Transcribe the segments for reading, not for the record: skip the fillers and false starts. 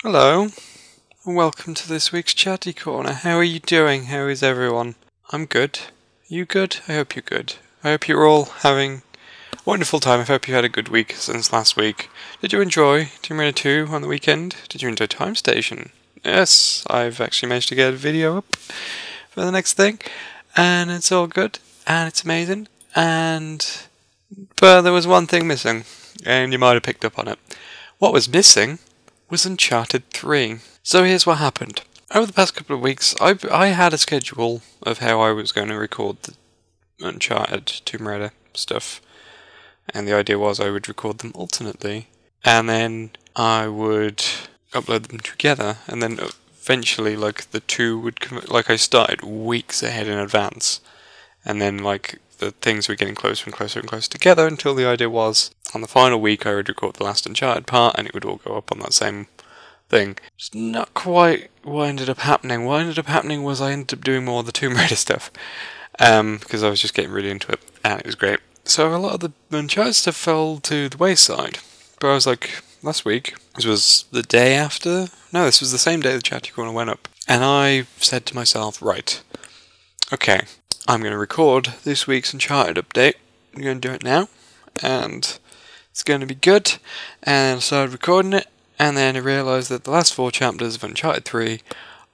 Hello, and welcome to this week's Chatty Corner. How are you doing? How is everyone? I'm good. You good? I hope you're good. I hope you're all having a wonderful time. I hope you had a good week since last week. Did you enjoy Tomb Raider 2 on the weekend? Did you enjoy Time Station? Yes, I've actually managed to get a video up for the next thing, and it's all good, and it's amazing, but there was one thing missing, and you might have picked up on it. What was missing was Uncharted 3. So here's what happened. Over the past couple of weeks, I had a schedule of how I was going to record the Uncharted Tomb Raider stuff. And the idea was I would record them alternately, and then I would upload them together, and then eventually, the two would come, I started weeks ahead in advance, and then, the things were getting closer and closer and closer together until the idea was, on the final week, I would record the last Uncharted part, and it would all go up on that same thing. It's not quite what ended up happening. What ended up happening was I ended up doing more of the Tomb Raider stuff, because I was just getting really into it, and it was great. So a lot of the Uncharted stuff fell to the wayside. But I was like, last week, this was the day after? No, this was the same day the Chatty Corner went up. And I said to myself, right, okay, I'm going to record this week's Uncharted update. I'm going to do it now, and it's going to be good. And I started recording it, and then I realised that the last 4 chapters of Uncharted 3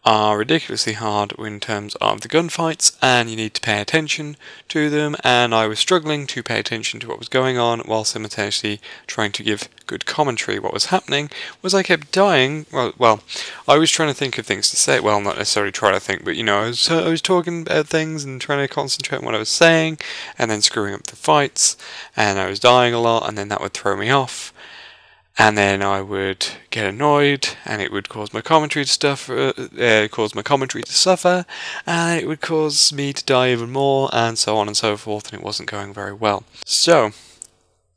are ridiculously hard in terms of the gunfights, and you need to pay attention to them, and I was struggling to pay attention to what was going on while simultaneously trying to give good commentary. What was happening was I kept dying. Well, I was trying to think of things to say. Well, not necessarily trying to think, but I was talking about things and trying to concentrate on what I was saying, and then screwing up the fights, and I was dying a lot, and then that would throw me off. And then I would get annoyed, and it would cause my commentary to suffer, and it would cause me to die even more, and so on and so forth, and it wasn't going very well. So,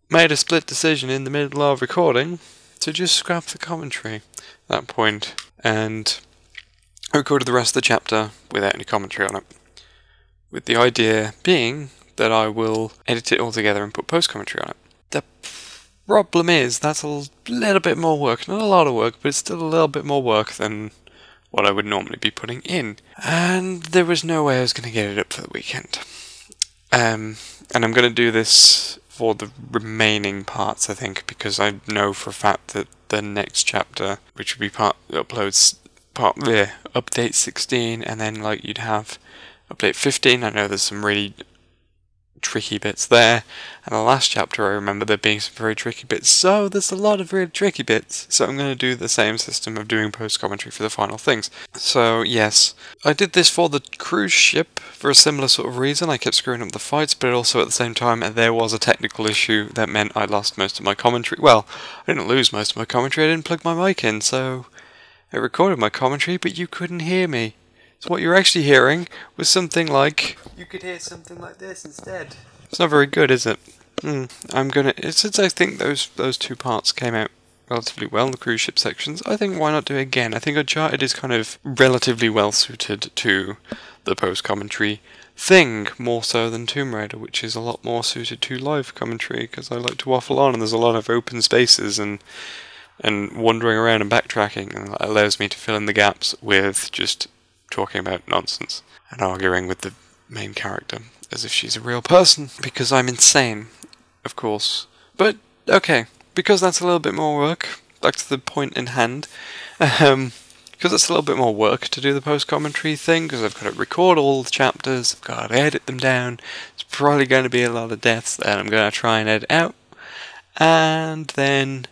made a split decision in the middle of recording to just scrap the commentary at that point, and I recorded the rest of the chapter without any commentary on it, with the idea being that I will edit it all together and put post-commentary on it. The problem is, that's a little bit more work. Not a lot of work, but it's still a little bit more work than what I would normally be putting in. And there was no way I was going to get it up for the weekend. And I'm going to do this for the remaining parts, I think, because I know for a fact that the next chapter, which would be update 16, and then you'd have update 15. I know there's some really tricky bits there, and the last chapter I remember there being some very tricky bits, so there's a lot of really tricky bits, so I'm going to do the same system of doing post-commentary for the final things. So yes, I did this for the cruise ship for a similar sort of reason. I kept screwing up the fights, but also at the same time there was a technical issue that meant I lost most of my commentary. Well, I didn't lose most of my commentary, I didn't plug my mic in, so I recorded my commentary, but you couldn't hear me. So what you're actually hearing was something like... You could hear something like this instead. It's not very good, is it? Since I think those 2 parts came out relatively well in the cruise ship sections, I think why not do it again? I think Uncharted is kind of relatively well suited to the post-commentary thing, more so than Tomb Raider, which is a lot more suited to live commentary, because I like to waffle on, and there's a lot of open spaces and wandering around and backtracking, and that allows me to fill in the gaps with just talking about nonsense and arguing with the main character as if she's a real person, because I'm insane, of course. But okay, because that's a little bit more work, back to the point in hand, because it's a little bit more work to do the post-commentary thing, because I've got to record all the chapters, I've got to edit them down, it's probably going to be a lot of deaths that I'm going to try and edit out, and then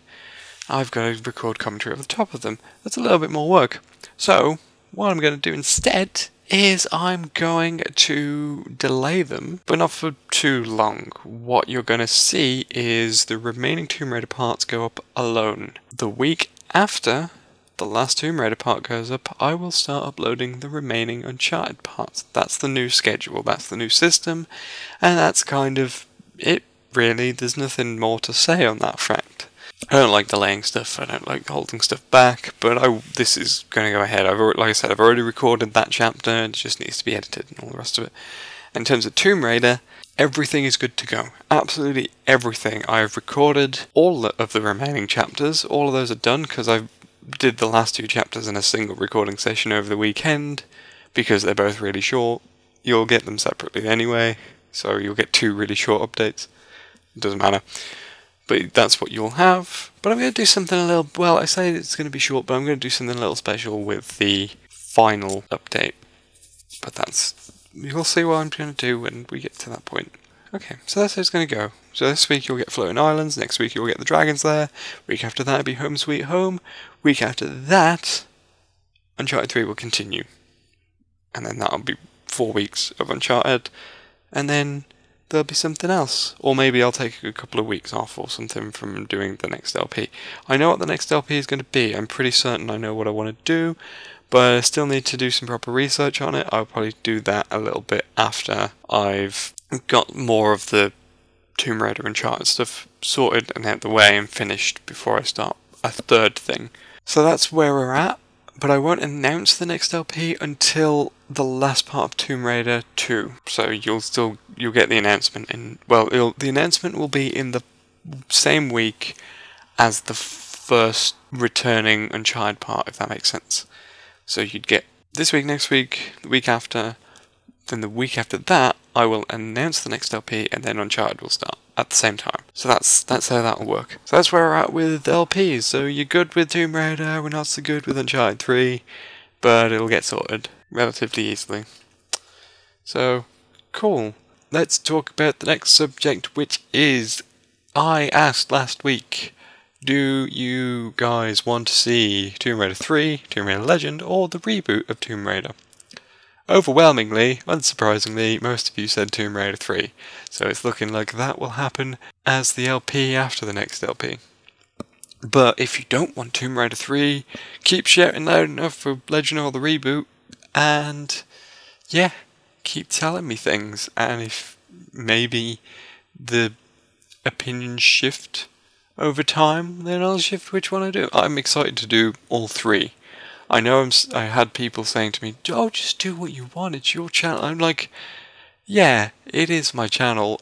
I've got to record commentary over the top of them. That's a little bit more work. So what I'm going to do instead is I'm going to delay them, but not for too long. What you're going to see is the remaining Tomb Raider parts go up alone. The week after the last Tomb Raider part goes up, I will start uploading the remaining Uncharted parts. That's the new schedule, that's the new system, and that's kind of it, really. There's nothing more to say on that fact. I don't like delaying stuff, I don't like holding stuff back, but this is going to go ahead. Like I said, I've already recorded that chapter, it just needs to be edited and all the rest of it. In terms of Tomb Raider, everything is good to go. Absolutely everything. I've recorded all of the remaining chapters, all of those are done, because I've did the last 2 chapters in a single recording session over the weekend, because they're both really short. You'll get them separately anyway, so you'll get 2 really short updates. It doesn't matter. But that's what you'll have. But I'm going to do something a little, well, I say it's going to be short, but I'm going to do something a little special with the final update. But you'll see what I'm going to do when we get to that point. Okay, so that's how it's going to go. So this week you'll get Floating Islands, next week you'll get the Dragons Lair, week after that it'll be Home Sweet Home, week after that, Uncharted 3 will continue. And then that'll be 4 weeks of Uncharted, and then there'll be something else. Or maybe I'll take a couple of weeks off or something from doing the next LP. I know what the next LP is going to be. I'm pretty certain I know what I want to do, but I still need to do some proper research on it. I'll probably do that a little bit after I've got more of the Tomb Raider Uncharted stuff sorted and out the way and finished before I start a third thing. So that's where we're at, but I won't announce the next LP until the last part of Tomb Raider 2. So you'll get the announcement the announcement will be in the same week as the first returning Uncharted part, if that makes sense. So you'd get this week, next week, the week after, then the week after that, I will announce the next LP, and then Uncharted will start at the same time. So that's how that'll work. So that's where we're at with LPs. So you're good with Tomb Raider, we're not so good with Uncharted 3, but it'll get sorted relatively easily. So, cool. Let's talk about the next subject, which is, I asked last week, do you guys want to see Tomb Raider 3, Tomb Raider Legend, or the reboot of Tomb Raider? Overwhelmingly, unsurprisingly, most of you said Tomb Raider 3, so it's looking like that will happen as the LP after the next LP. But if you don't want Tomb Raider 3, keep shouting loud enough for Legend or the reboot, and yeah, keep telling me things, and if maybe the opinions shift over time, then I'll shift which one I do. I'm excited to do all 3. I know I had people saying to me, oh, just do what you want, it's your channel. I'm like, yeah, it is my channel,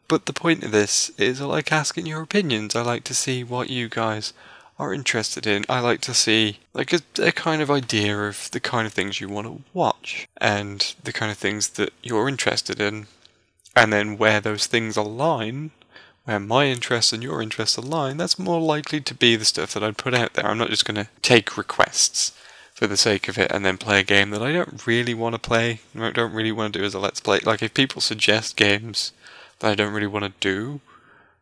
but the point of this is I like asking your opinions. I like to see what you guys are interested in. I like to see like a kind of idea of the kind of things you want to watch, and the kind of things that you're interested in, and then where those things align, where my interests and your interests align, that's more likely to be the stuff that I'd put out there. I'm not just going to take requests for the sake of it and then play a game that I don't really want to play, I don't really want to do as a let's play. Like, if people suggest games that I don't really want to do,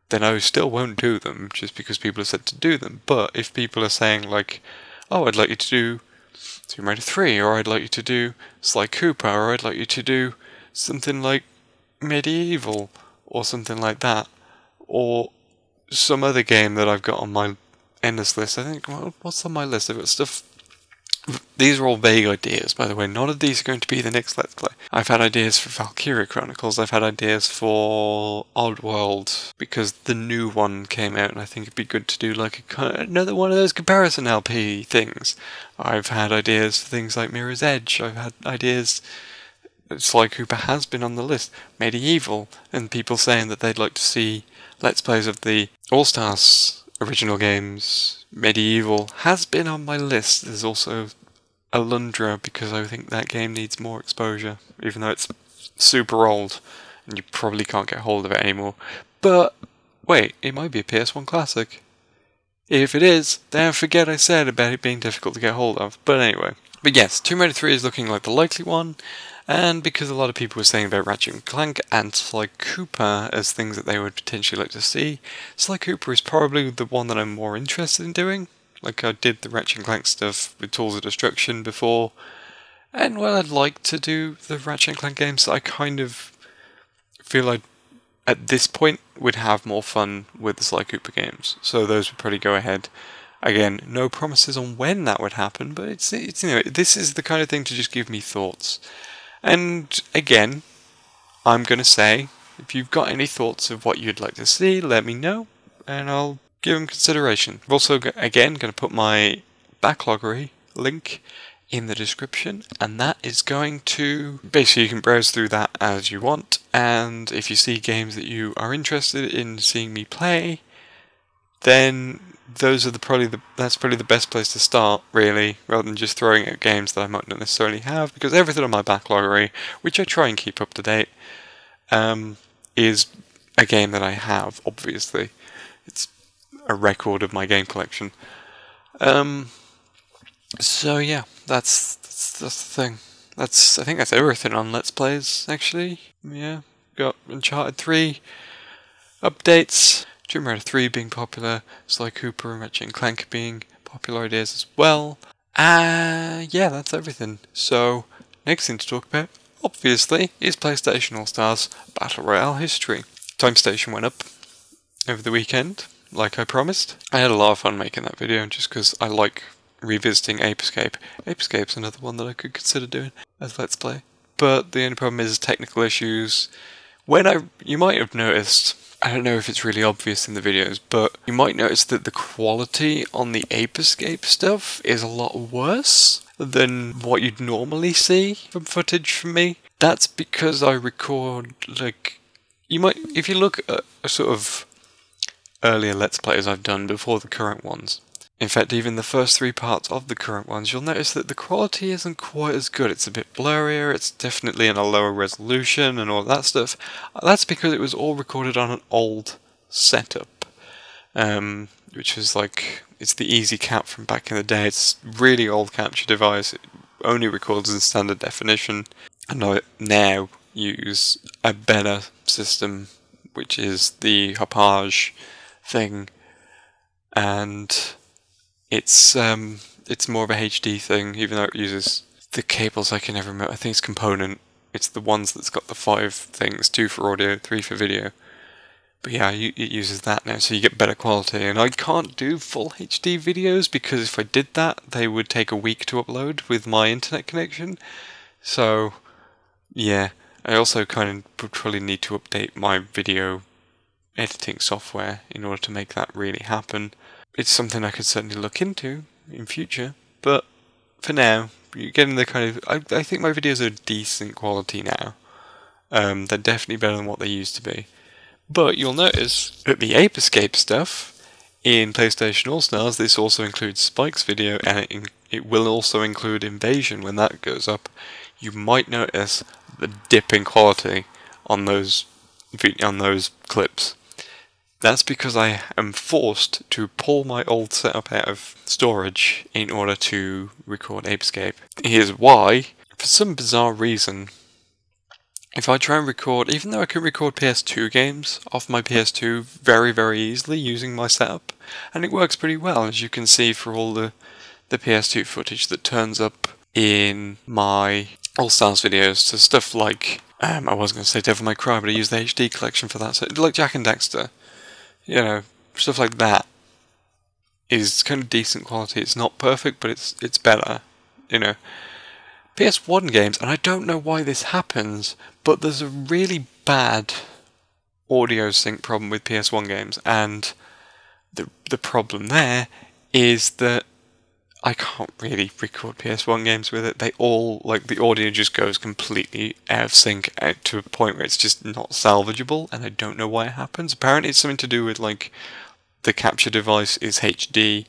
then I still won't do them just because people have said to do them. But if people are saying like, oh, I'd like you to do Tomb Raider 3, or I'd like you to do Sly Cooper, or I'd like you to do something like Medieval, or something like that, or some other game that I've got on my endless list. I think, well, what's on my list? I've got stuff. These are all vague ideas, by the way. None of these are going to be the next Let's Play. I've had ideas for Valkyria Chronicles. I've had ideas for Oddworld, because the new one came out, and I think it'd be good to do like another one of those comparison LP things. I've had ideas for things like Mirror's Edge. I've had ideas. Sly Cooper has been on the list. Medieval, and people saying that they'd like to see Let's Plays of the All-Stars original games. Medieval has been on my list. There's also Alundra, because I think that game needs more exposure, even though it's super old and you probably can't get hold of it anymore. But wait, it might be a PS1 classic. If it is, then forget I said about it being difficult to get hold of. But anyway. But yes, Tomb Raider 3 is looking like the likely one, and because a lot of people were saying about Ratchet & Clank and Sly Cooper as things that they would potentially like to see, Sly Cooper is probably the one that I'm more interested in doing. Like, I did the Ratchet & Clank stuff with Tools of Destruction before, and while I'd like to do the Ratchet & Clank games, I kind of feel like at this point would have more fun with the Sly Cooper games, so those would probably go ahead. Again, no promises on when that would happen, but it's you know, this is the kind of thing to just give me thoughts. And again, I'm going to say, if you've got any thoughts of what you'd like to see, let me know, and I'll give them consideration. I'm also, again, going to put my backloggery link in the description, and that is going to, basically you can browse through that as you want, and if you see games that you are interested in seeing me play, then those are that's probably the best place to start, really, rather than just throwing out games that I might not necessarily have, because everything on my backlog, which I try and keep up to date, is a game that I have. Obviously, it's a record of my game collection. So yeah, that's the thing. I think that's everything on Let's Plays, actually. Yeah, got Uncharted 3 updates, Tomb Raider 3 being popular, Sly Cooper and Ratchet & Clank being popular ideas as well. Yeah, that's everything. So, next thing to talk about, obviously, is PlayStation All-Stars Battle Royale history. Time Station went up over the weekend, like I promised. I had a lot of fun making that video, just because I like revisiting Ape Escape. Ape Escape's another one that I could consider doing as Let's Play. But the only problem is technical issues. You might have noticed, I don't know if it's really obvious in the videos, but you might notice that the quality on the Ape Escape stuff is a lot worse than what you'd normally see from footage from me. That's because I record, if you look at a sort of earlier Let's Plays I've done before the current ones, in fact even the first 3 parts of the current ones, you'll notice that the quality isn't quite as good. It's a bit blurrier, it's definitely in a lower resolution and all that stuff. That's because it was all recorded on an old setup, which was it's the Easy Cap from back in the day. It's a really old capture device. It only records in standard definition. And I now use a better system, which is the Hopage thing, and it's more of a HD thing, even though it uses the cables I can never remember. I think it's component. It's the ones that's got the 5 things, 2 for audio, 3 for video. But yeah, it uses that now, so you get better quality. And I can't do full HD videos, because if I did that, they would take a week to upload with my internet connection. So yeah, I also kind of would probably need to update my video editing software in order to make that really happen. It's something I could certainly look into in future, but for now, you're getting the kind of... I think my videos are decent quality now. They're definitely better than what they used to be. But you'll notice that the Ape Escape stuff in PlayStation All-Stars, this also includes Spike's video, and it will also include Invasion when that goes up. You might notice the dip in quality on those clips. That's because I am forced to pull my old setup out of storage in order to record Ape Escape. Here's why. For some bizarre reason, if I try and record, even though I can record PS2 games off my PS2 very, very easily using my setup, and it works pretty well, as you can see for all the PS2 footage that turns up in my All-Stars videos, so stuff like, I was going to say Devil May Cry, but I use the HD collection for that, so like Jak and Daxter. You know, stuff like that is kind of decent quality. It's not perfect, but it's better, you know. PS1 games, and I don't know why this happens, but there's a really bad audio sync problem with PS1 games, and the problem there is that I can't really record PS1 games with it. They all, the audio just goes completely out of sync to a point where it's just not salvageable, and I don't know why it happens. Apparently it's something to do with, the capture device is HD,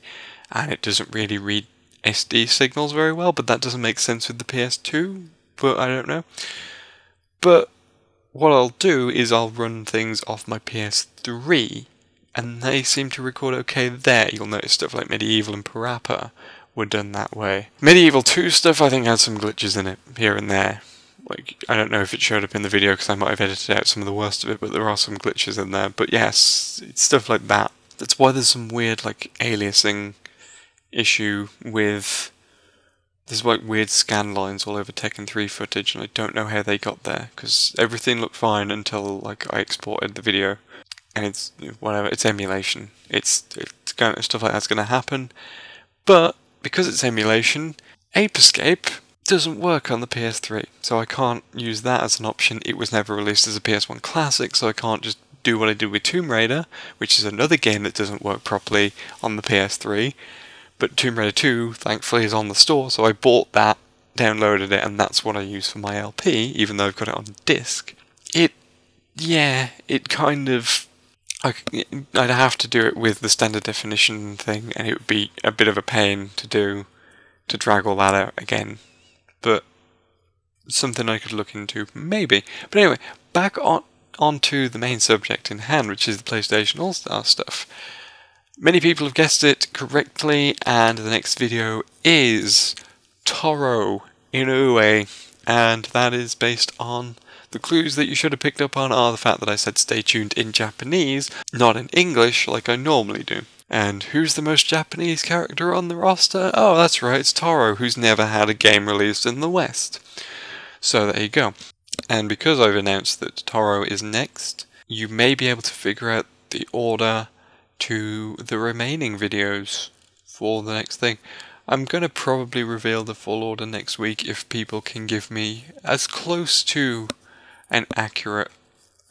and it doesn't really read SD signals very well, but that doesn't make sense with the PS2, but I don't know. But what I'll do is I'll run things off my PS3, and they seem to record okay there. You'll notice stuff like Medieval and Parappa were done that way. Medieval 2 stuff I think had some glitches in it here and there. I don't know if it showed up in the video because I might have edited out some of the worst of it, but there are some glitches in there. But yes, it's stuff like that. That's why there's some weird aliasing issue with... There's weird scan lines all over Tekken 3 footage, and I don't know how they got there, because everything looked fine until I exported the video. And it's whatever, it's emulation. It's kind of stuff like that's gonna happen. But because it's emulation, Ape Escape doesn't work on the PS3, so I can't use that as an option. It was never released as a PS1 classic, so I can't just do what I did with Tomb Raider, which is another game that doesn't work properly on the PS3. But Tomb Raider 2, thankfully, is on the store, so I bought that, downloaded it, and that's what I use for my LP, even though I've got it on disc. It kind of... I'd have to do it with the standard definition thing, and it would be a bit of a pain to do, to drag all that out again. But something I could look into, maybe. But anyway, back onto the main subject in hand, which is the PlayStation All-Star stuff. Many people have guessed it correctly, and the next video is Toro Inoue, and that is based on the clues that you should have picked up on are the fact that I said stay tuned in Japanese, not in English like I normally do. And who's the most Japanese character on the roster? Oh, that's right, it's Toro, who's never had a game released in the West. So there you go. And because I've announced that Toro is next, you may be able to figure out the order to the remaining videos for the next thing. I'm going to probably reveal the full order next week if people can give me as close to an accurate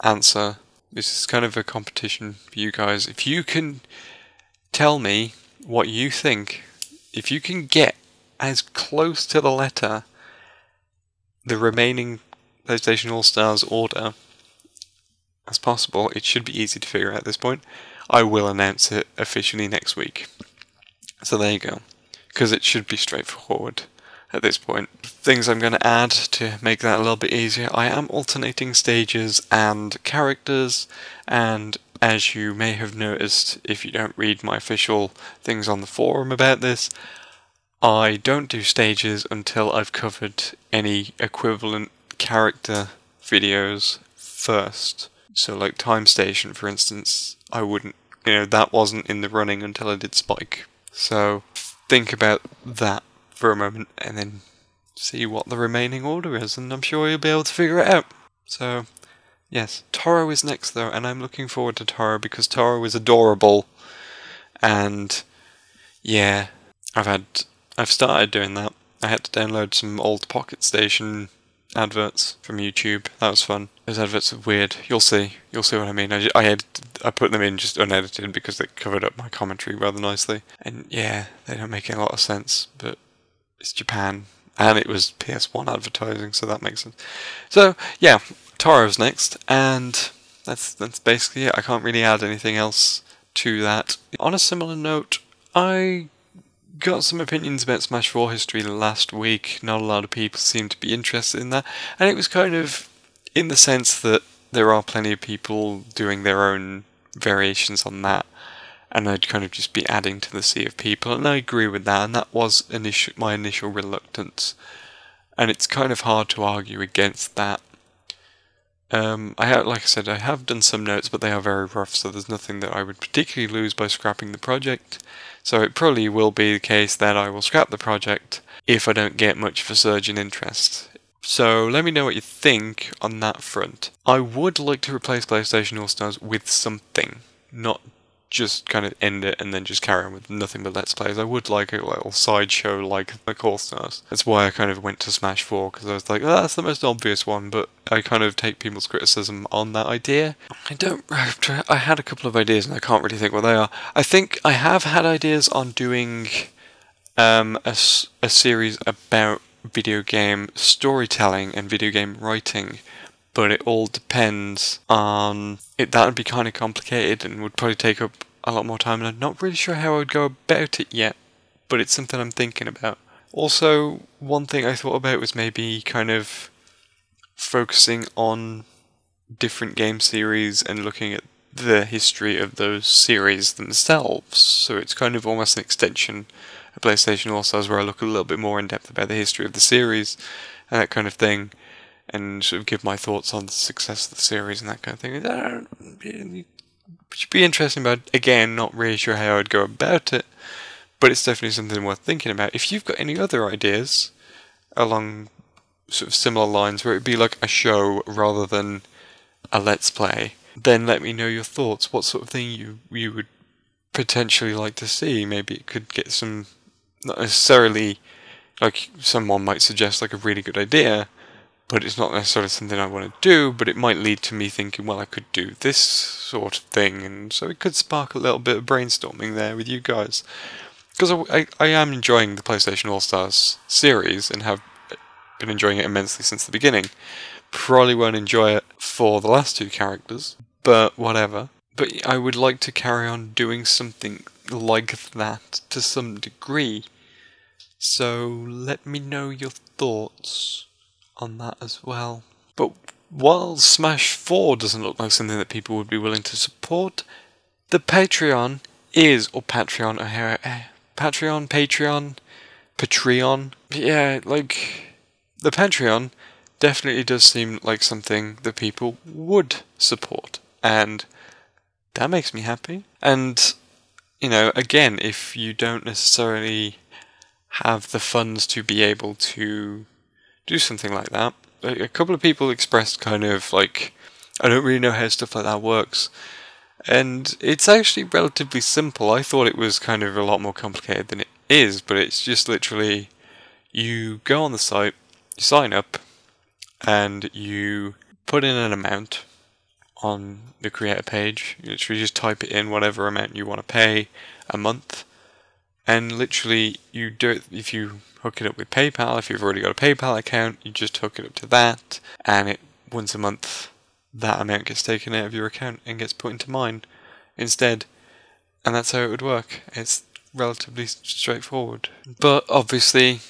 answer. This is kind of a competition for you guys. If you can tell me what you think, if you can get as close to the letter the remaining PlayStation All-Stars order as possible, it should be easy to figure out at this point. I will announce it officially next week. So there you go. Because it should be straightforward at this point. Things I'm going to add to make that a little bit easier. I am alternating stages and characters, and as you may have noticed if you don't read my official things on the forum about this, I don't do stages until I've covered any equivalent character videos first. So like Time Station, for instance, I wouldn't, that wasn't in the running until I did Spike. So think about that for a moment and then see what the remaining order is, and I'm sure you'll be able to figure it out. So yes, Toro is next though, and I'm looking forward to Toro because Toro is adorable, and yeah, I've started doing that. I had to download some old Pocket Station adverts from YouTube. That was fun. Those adverts are weird. You'll see what I mean. I put them in just unedited because they covered up my commentary rather nicely. And yeah, they don't make a lot of sense, but it's Japan, and it was PS1 advertising, so that makes sense. So yeah, Toro's next, and that's basically it. I can't really add anything else to that. On a similar note, I got some opinions about Smash 4 history last week. Not a lot of people seem to be interested in that, and it was kind of in the sense that there are plenty of people doing their own variations on that, and I'd kind of just be adding to the sea of people, and I agree with that, and that was my initial reluctance, and it's kind of hard to argue against that. Like I said, I have done some notes, but they are very rough, so there's nothing that I would particularly lose by scrapping the project. So it probably will be the case that I will scrap the project if I don't get much of a surge in interest. So let me know what you think on that front. I would like to replace PlayStation All-Stars with something, not just kind of end it and then just carry on with nothing but Let's Plays. I would like a little sideshow like All-Stars. That's why I kind of went to Smash 4, because I was like, oh, that's the most obvious one, but I kind of take people's criticism on that idea. I had a couple of ideas and I can't really think what they are. I think I have had ideas on doing a series about video game storytelling and video game writing, but it all depends on it. That would be kind of complicated and would probably take up a lot more time, and I'm not really sure how I would go about it yet, but it's something I'm thinking about. Also, one thing I thought about was maybe kind of focusing on different game series and looking at the history of those series themselves, so it's kind of almost an extension of PlayStation All-Stars where I look a little bit more in depth about the history of the series and that kind of thing, and sort of give my thoughts on the success of the series and that kind of thing. It should be interesting, but again, not really sure how I would go about it, but it's definitely something worth thinking about. If you've got any other ideas along sort of similar lines where it would be like a show rather than a Let's Play, then let me know your thoughts. What sort of thing you would potentially like to see? Maybe it could get some, not necessarily, like someone might suggest like a really good idea, but it's not necessarily something I want to do, but it might lead to me thinking, well, I could do this sort of thing, and so it could spark a little bit of brainstorming there with you guys. Because I am enjoying the PlayStation All-Stars series, and have been enjoying it immensely since the beginning. Probably won't enjoy it for the last two characters, but whatever. But I would like to carry on doing something like that to some degree. So let me know your thoughts on that as well. But while Smash 4 doesn't look like something that people would be willing to support, the Patreon is, or Patreon, Patreon. Yeah, like, the Patreon definitely does seem like something that people would support, and that makes me happy. And, you know, again, if you don't necessarily have the funds to be able to do something like that, a couple of people expressed kind of like, I don't really know how stuff like that works. And it's actually relatively simple. I thought it was kind of a lot more complicated than it is, but it's just literally, you go on the site, you sign up, and you put in an amount on the creator page. You literally just type it in, whatever amount you want to pay a month, and literally you do it. If you hook it up with PayPal, if you've already got a PayPal account, you just hook it up to that, and once a month that amount gets taken out of your account and gets put into mine instead, and that's how it would work. It's relatively straightforward. But obviously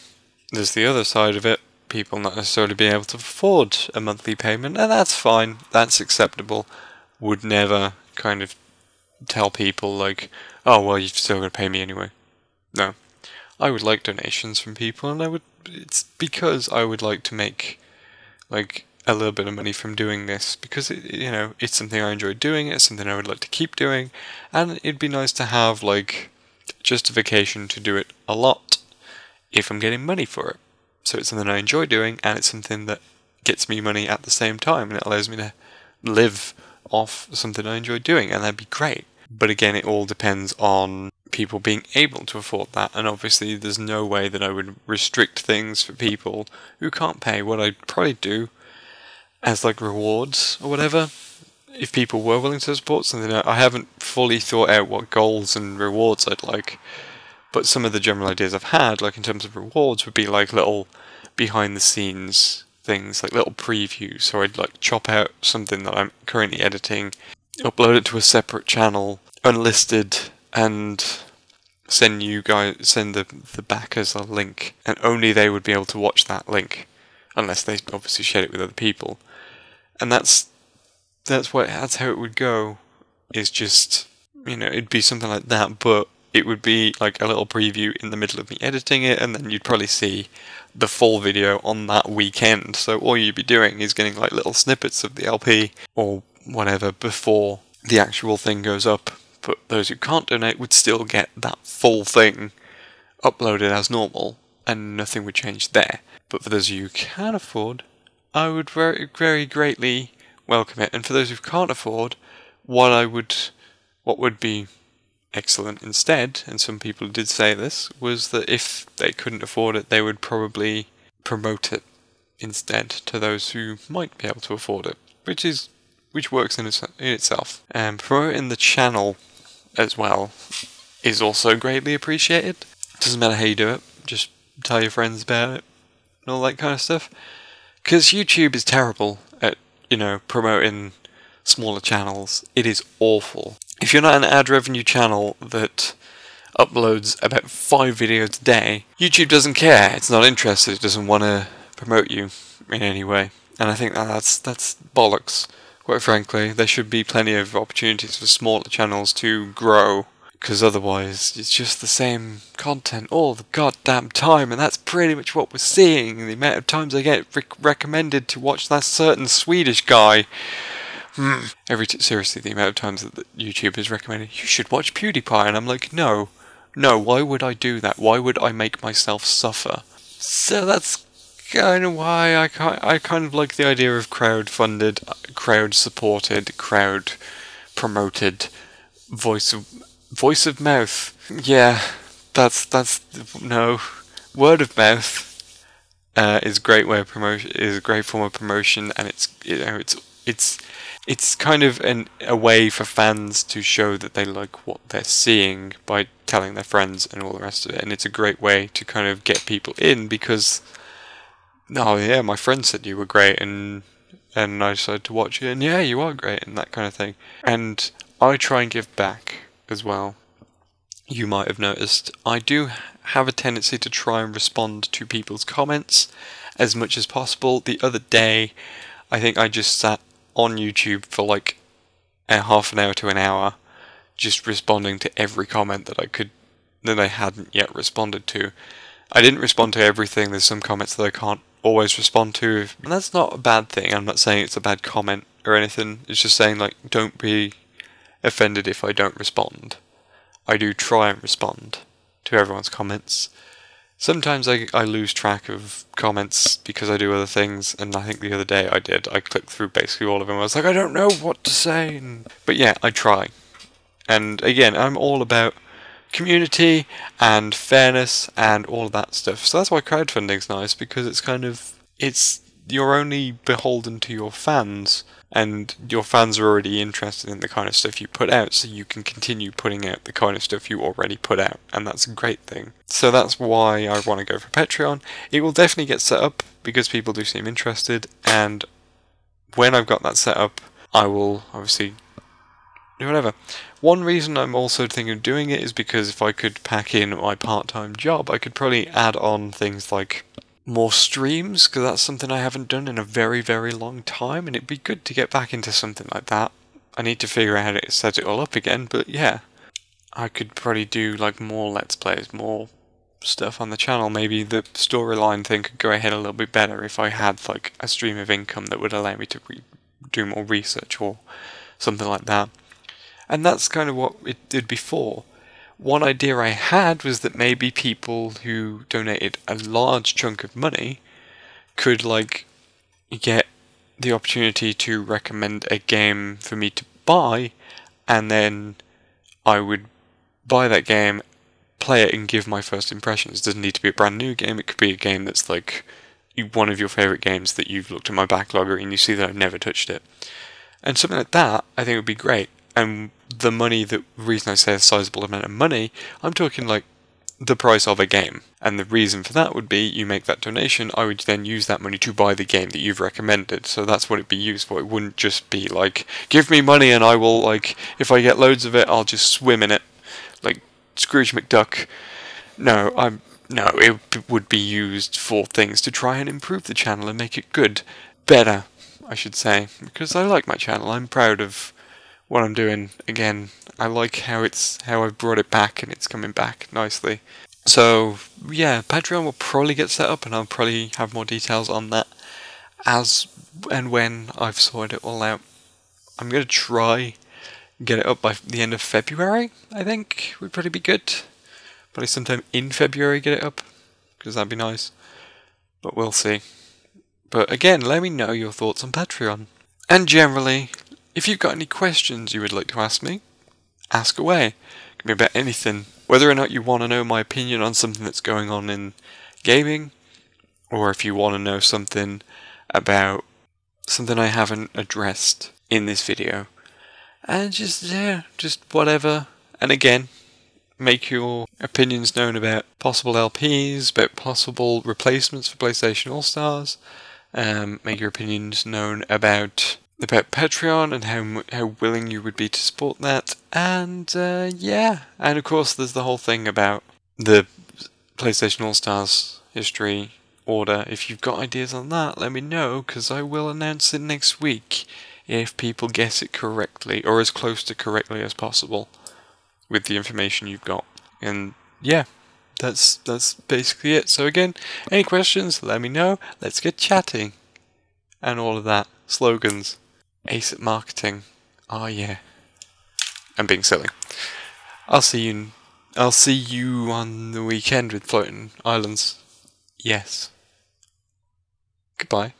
there's the other side of it, people not necessarily being able to afford a monthly payment, and that's fine, that's acceptable. Would never kind of tell people like, oh well, you've still got to pay me anyway. No, I would like donations from people, and it's because I would like to make like a little bit of money from doing this, because it's something I enjoy doing, it's something I would like to keep doing, and it'd be nice to have like justification to do it a lot if I'm getting money for it. So it's something I enjoy doing, and it's something that gets me money at the same time, and it allows me to live off something I enjoy doing, and that'd be great. But again, it all depends on people being able to afford that, and obviously there's no way that I would restrict things for people who can't pay. What I'd probably do as like rewards or whatever, if people were willing to support something, I haven't fully thought out what goals and rewards I'd like, but some of the general ideas I've had, like in terms of rewards, would be like little behind the scenes things, like little previews. So I'd like chop out something that I'm currently editing, upload it to a separate channel, unlisted, and send the backers a link, and only they would be able to watch that link, unless they obviously share it with other people. And that's how it would go. Is just, it'd be something like that, but it would be like a little preview in the middle of me editing it, and then you'd probably see the full video on that weekend. So all you'd be doing is getting like little snippets of the LP or whatever before the actual thing goes up. But those who can't donate would still get that full thing uploaded as normal, and nothing would change there. But for those of you who can afford, I would very, very greatly welcome it. And for those who can't afford, what would be excellent instead, and some people did say this, was that if they couldn't afford it, they would probably promote it instead to those who might be able to afford it, which works in itself. Promoting the channel as well is also greatly appreciated. Doesn't matter how you do it, just tell your friends about it and all that kind of stuff. Because YouTube is terrible at, promoting smaller channels. It is awful. If you're not an ad revenue channel that uploads about 5 videos a day, YouTube doesn't care. It's not interested. It doesn't want to promote you in any way. And I think that's bollocks. Quite frankly, there should be plenty of opportunities for smaller channels to grow, because otherwise it's just the same content all the goddamn time, and that's pretty much what we're seeing. The amount of times I get recommended to watch that certain Swedish guy. Seriously, the amount of times that YouTube has recommended, you should watch PewDiePie, and I'm like, no, why would I do that? Why would I make myself suffer? So that's kind of why I kind of like the idea of crowd-funded, crowd-supported, crowd-promoted voice of mouth. Yeah, word of mouth is a great way of promotion. Is a great form of promotion, and it's kind of a way for fans to show that they like what they're seeing by telling their friends and all the rest of it. And it's a great way to kind of get people in, because, oh yeah, my friend said you were great, and I decided to watch it, and yeah, you are great, and that kind of thing. And I try and give back as well. You might have noticed I do have a tendency to try and respond to people's comments as much as possible. The other day, I think I just sat on YouTube for like a half an hour to an hour, just responding to every comment that I hadn't yet responded to. I didn't respond to everything. There's some comments that I can't always respond to, and that's not a bad thing. I'm not saying it's a bad comment or anything. It's just saying, like, don't be offended if I don't respond. I do try and respond to everyone's comments. Sometimes I lose track of comments because I do other things, and I think the other day I clicked through basically all of them. I was like, I don't know what to say. But yeah, I try. And again, I'm all about community and fairness and all of that stuff. So that's why crowdfunding's nice, because you're only beholden to your fans, and your fans are already interested in the kind of stuff you put out, so you can continue putting out the kind of stuff you already put out, and that's a great thing. So that's why I want to go for Patreon. It will definitely get set up, because people do seem interested, and when I've got that set up, I will obviously do whatever. One reason I'm also thinking of doing it is because if I could pack in my part-time job, I could probably add on things like more streams, because that's something I haven't done in a very, very long time, and it'd be good to get back into something like that. I need to figure out how to set it all up again, but yeah. I could probably do like more Let's Plays, more stuff on the channel. Maybe the storyline thing could go ahead a little bit better if I had like a stream of income that would allow me to do more research or something like that. And that's kind of what it did before. One idea I had was that maybe people who donated a large chunk of money could like get the opportunity to recommend a game for me to buy, and then I would buy that game, play it, and give my first impressions. It doesn't need to be a brand new game. It could be a game that's like one of your favourite games that you've looked at my backlog and you see that I've never touched it. And something like that I think would be great. And the money, the reason I say a sizable amount of money, I'm talking like the price of a game. And the reason for that would be you make that donation, I would then use that money to buy the game that you've recommended. So that's what it'd be used for. It wouldn't just be like, give me money and I will, like, if I get loads of it, I'll just swim in it. Like Scrooge McDuck. No, it would be used for things to try and improve the channel and make it good. Better, I should say. Because I like my channel. I'm proud of what I'm doing. Again, I like how I've brought it back and it's coming back nicely. So yeah, Patreon will probably get set up, and I'll probably have more details on that as and when I've sorted it all out. I'm gonna try get it up by the end of February. I think would probably be good. Probably sometime in February get it up, because that'd be nice. But we'll see. But again, let me know your thoughts on Patreon. And generally, if you've got any questions you would like to ask me, ask away. It can be about anything. Whether or not you want to know my opinion on something that's going on in gaming, or if you want to know something about something I haven't addressed in this video. And just whatever. And again, make your opinions known about possible LPs, about possible replacements for PlayStation All-Stars. Make your opinions known about Patreon and how willing you would be to support that, and yeah, and of course there's the whole thing about the PlayStation All-Stars history order. If you've got ideas on that, let me know, because I will announce it next week if people guess it correctly, or as close to correctly as possible with the information you've got. And yeah, that's basically it. So again, any questions, let me know. Let's get chatting and all of that. Slogans. Ace at marketing. Oh yeah. I'm being silly. I'll see you on the weekend with Floating Islands. Yes. Goodbye.